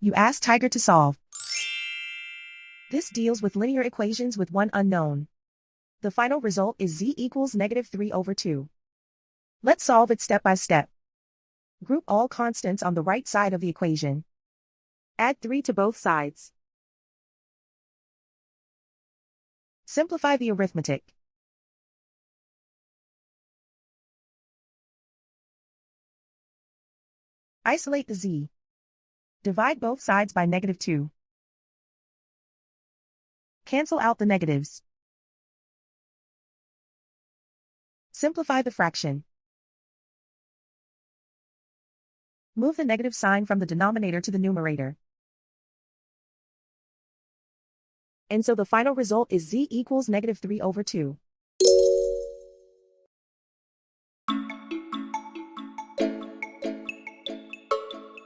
You ask Tiger to solve. This deals with linear equations with one unknown. The final result is z equals -3/2. Let's solve it step by step. Group all constants on the right side of the equation. Add 3 to both sides. Simplify the arithmetic. Isolate the z. Divide both sides by -2. Cancel out the negatives. Simplify the fraction. Move the negative sign from the denominator to the numerator. And so the final result is z equals -3/2.